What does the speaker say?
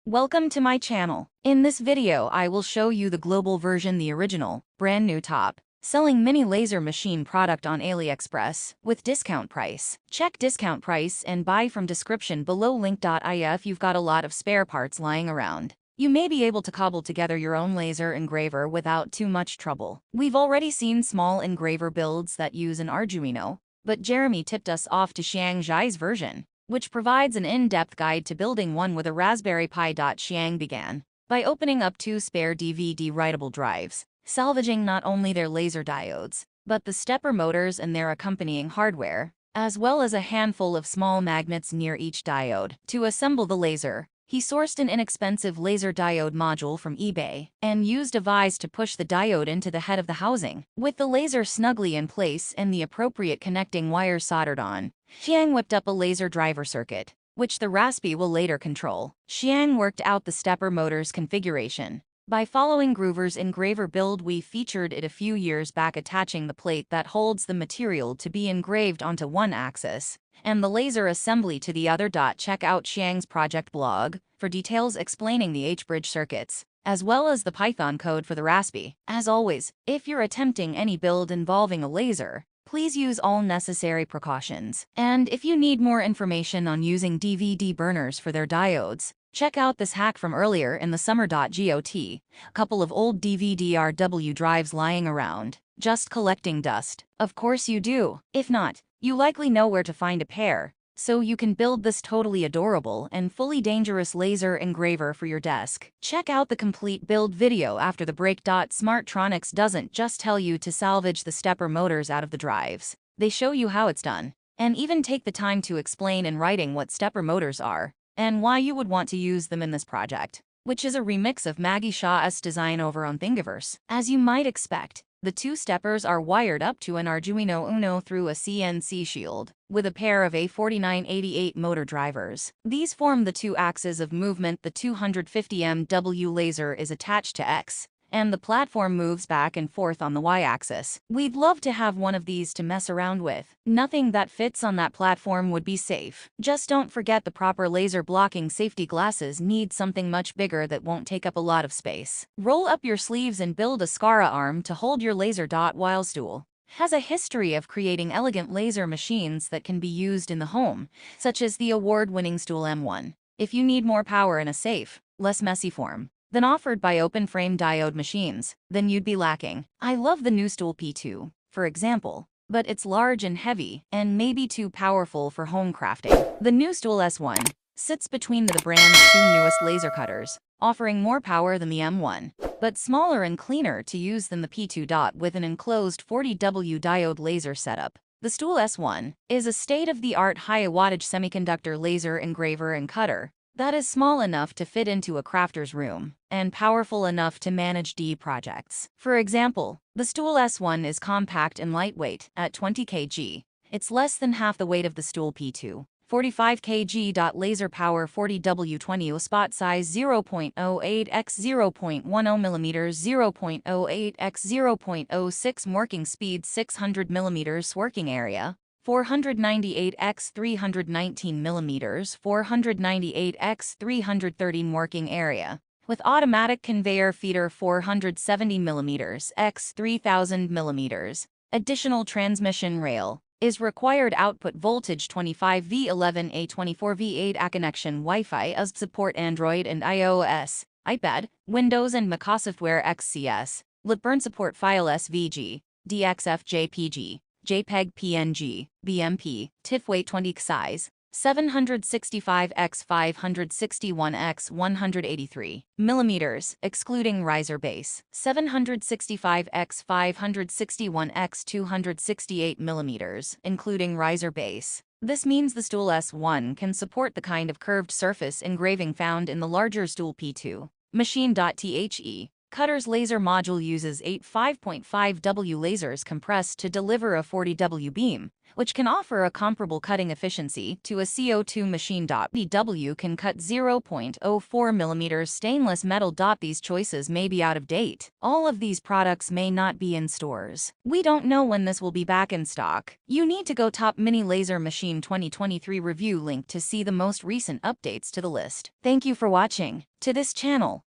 Welcome to my channel. In this video I will show you the global version, the original, brand new top selling mini laser machine product on Aliexpress with discount price. Check discount price and buy from description below link.if. You've got a lot of spare parts lying around. You may be able to cobble together your own laser engraver without too much trouble. We've already seen small engraver builds that use an Arduino, but Jeremy tipped us off to Xiang Zhai's version, which provides an in-depth guide to building one with a Raspberry Pi. Xiang began by opening up 2 spare DVD writable drives, salvaging not only their laser diodes, but the stepper motors and their accompanying hardware, as well as a handful of small magnets near each diode. To assemble the laser, he sourced an inexpensive laser diode module from eBay and used a vise to push the diode into the head of the housing. With the laser snugly in place and the appropriate connecting wires soldered on, Xiang whipped up a laser driver circuit, which the Raspi will later control. Xiang worked out the stepper motor's configuration by following Groover's engraver build. We featured it a few years back, attaching the plate that holds the material to be engraved onto one axis and the laser assembly to the other. Check out Xiang's project blog for details explaining the H-bridge circuits, as well as the Python code for the Raspi. As always, if you're attempting any build involving a laser, please use all necessary precautions. And if you need more information on using DVD burners for their diodes, check out this hack from earlier in the summer. Got a couple of old DVD-RW drives lying around, just collecting dust? Of course you do. If not, you likely know where to find a pair, so you can build this totally adorable and fully dangerous laser engraver for your desk. Check out the complete build video after the break. Smartronix doesn't just tell you to salvage the stepper motors out of the drives. They show you how it's done, and even take the time to explain in writing what stepper motors are and why you would want to use them in this project, which is a remix of Maggie Shaw's design over on Thingiverse. As you might expect, the 2 steppers are wired up to an Arduino Uno through a CNC shield, with a pair of A4988 motor drivers. These form the 2 axes of movement. The 250 MW laser is attached to X, and the platform moves back and forth on the Y-axis. We'd love to have one of these to mess around with. Nothing that fits on that platform would be safe. Just don't forget the proper laser blocking safety glasses. Need something much bigger that won't take up a lot of space. Roll up your sleeves and build a SCARA arm to hold your laser. While Stool has a history of creating elegant laser machines that can be used in the home, such as the award-winning Stool M1. If you need more power in a safe, less messy form than offered by open-frame diode machines, then you'd be lacking. I love the new Stool P2, for example, but it's large and heavy and maybe too powerful for home crafting. The new Stool S1 sits between the brand's 2 newest laser cutters, offering more power than the M1, but smaller and cleaner to use than the P2. With an enclosed 40W diode laser setup, the Stool S1 is a state-of-the-art high-wattage semiconductor laser engraver and cutter that is small enough to fit into a crafter's room and powerful enough to manage projects. For example, the Stool S1 is compact and lightweight at 20 kg. It's less than half the weight of the Stool P2. 45 kg. Laser power 40W20. Spot size 0.08 x 0.10 mm, 0.08 x 0.06. Working speed 600 mm. Working area 498 x 319 mm, 498 x 330 working area, with automatic conveyor feeder 470 mm x 3000 mm. Additional transmission rail is required. Output voltage 25V11A 24V8. A connection Wi-Fi as support Android and iOS, iPad, Windows and Mac software. XCS, Litburn support file SVG, DXF JPG, JPEG PNG, BMP, TIFF weight 20 size, 765 x 561 x 183 millimeters, excluding riser base, 765 x 561 x 268 millimeters, including riser base. This means the Stool S1 can support the kind of curved surface engraving found in the larger Stool P2 machine. The Cutter's laser module uses 8 5.5W lasers compressed to deliver a 40W beam, which can offer a comparable cutting efficiency to a CO2 machine. DW can cut 0.04mm stainless metal. These choices may be out of date. All of these products may not be in stores. We don't know when this will be back in stock. You need to go Top Mini Laser Machine 2023 review link to see the most recent updates to the list. Thank you for watching to this channel.